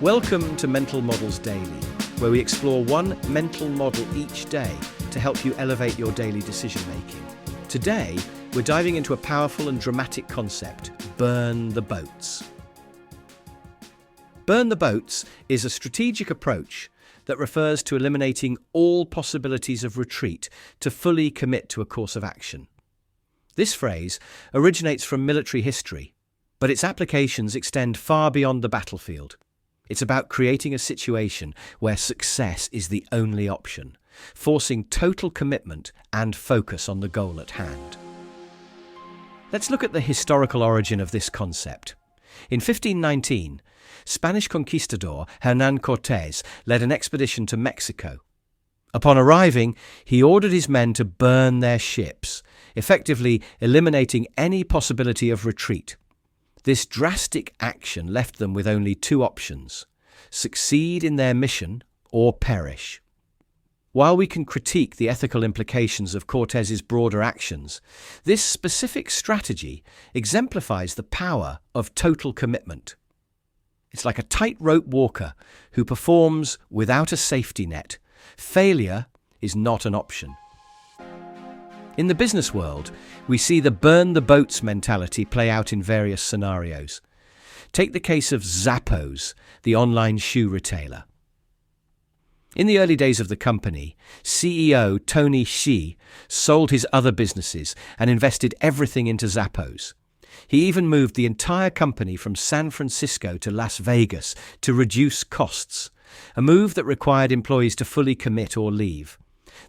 Welcome to Mental Models Daily, where we explore one mental model each day to help you elevate your daily decision-making. Today, we're diving into a powerful and dramatic concept: burn the boats. Burn the boats is a strategic approach that refers to eliminating all possibilities of retreat to fully commit to a course of action. This phrase originates from military history, but its applications extend far beyond the battlefield. It's about creating a situation where success is the only option, forcing total commitment and focus on the goal at hand. Let's look at the historical origin of this concept. In 1519, Spanish conquistador Hernán Cortés led an expedition to Mexico. Upon arriving, he ordered his men to burn their ships, effectively eliminating any possibility of retreat. This drastic action left them with only two options: succeed in their mission or perish. While we can critique the ethical implications of Cortés's broader actions, this specific strategy exemplifies the power of total commitment. It's like a tightrope walker who performs without a safety net. Failure is not an option. In the business world, we see the burn the boats mentality play out in various scenarios. Take the case of Zappos, the online shoe retailer. In the early days of the company, CEO Tony Hsieh sold his other businesses and invested everything into Zappos. He even moved the entire company from San Francisco to Las Vegas to reduce costs, a move that required employees to fully commit or leave.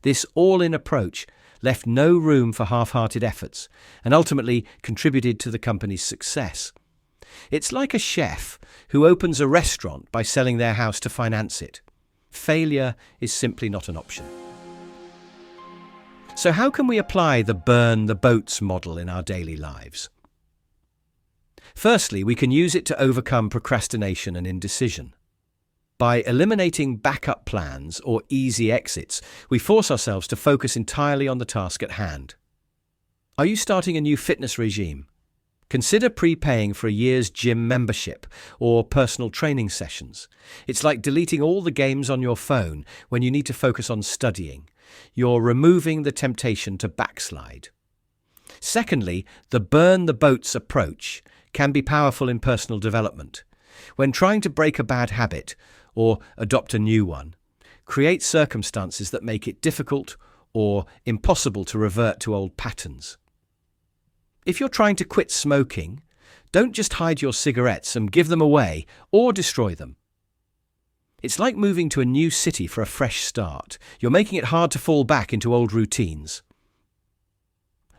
This all-in approach left no room for half-hearted efforts and ultimately contributed to the company's success. It's like a chef who opens a restaurant by selling their house to finance it. Failure is simply not an option. So how can we apply the burn the boats model in our daily lives? Firstly, we can use it to overcome procrastination and indecision. By eliminating backup plans or easy exits, we force ourselves to focus entirely on the task at hand. Are you starting a new fitness regime? Consider prepaying for a year's gym membership or personal training sessions. It's like deleting all the games on your phone when you need to focus on studying. You're removing the temptation to backslide. Secondly, the burn the boats approach can be powerful in personal development. When trying to break a bad habit or adopt a new one, create circumstances that make it difficult or impossible to revert to old patterns. If you're trying to quit smoking, don't just hide your cigarettes and give them away or destroy them. It's like moving to a new city for a fresh start. You're making it hard to fall back into old routines.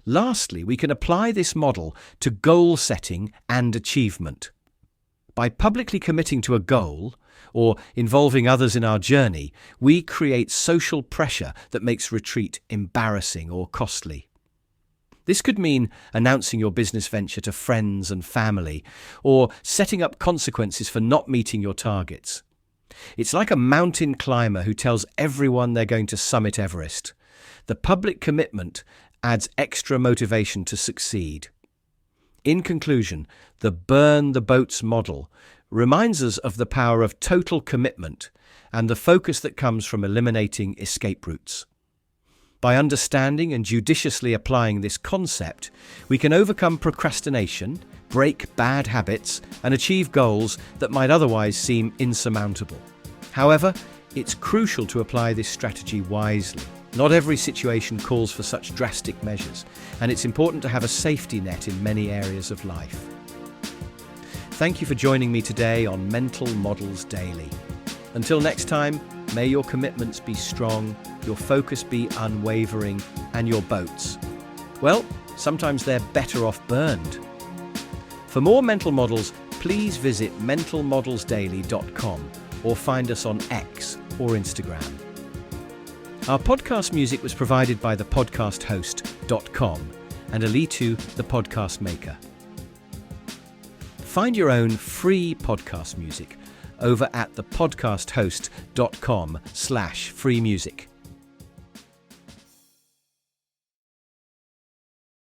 Lastly, we can apply this model to goal setting and achievement. By publicly committing to a goal, or involving others in our journey, we create social pressure that makes retreat embarrassing or costly. This could mean announcing your business venture to friends and family, or setting up consequences for not meeting your targets. It's like a mountain climber who tells everyone they're going to summit Everest. The public commitment adds extra motivation to succeed. In conclusion, the burn the boats model reminds us of the power of total commitment and the focus that comes from eliminating escape routes. By understanding and judiciously applying this concept, we can overcome procrastination, break bad habits, and achieve goals that might otherwise seem insurmountable. However, it's crucial to apply this strategy wisely. Not every situation calls for such drastic measures, and it's important to have a safety net in many areas of life. Thank you for joining me today on Mental Models Daily. Until next time, may your commitments be strong, your focus be unwavering, and your boats, well, sometimes they're better off burned. For more mental models, please visit mentalmodelsdaily.com or find us on X or Instagram. Our podcast music was provided by the podcasthost.com and Alitu, the podcast maker. Find your own free podcast music over at thepodcasthost.com/free music.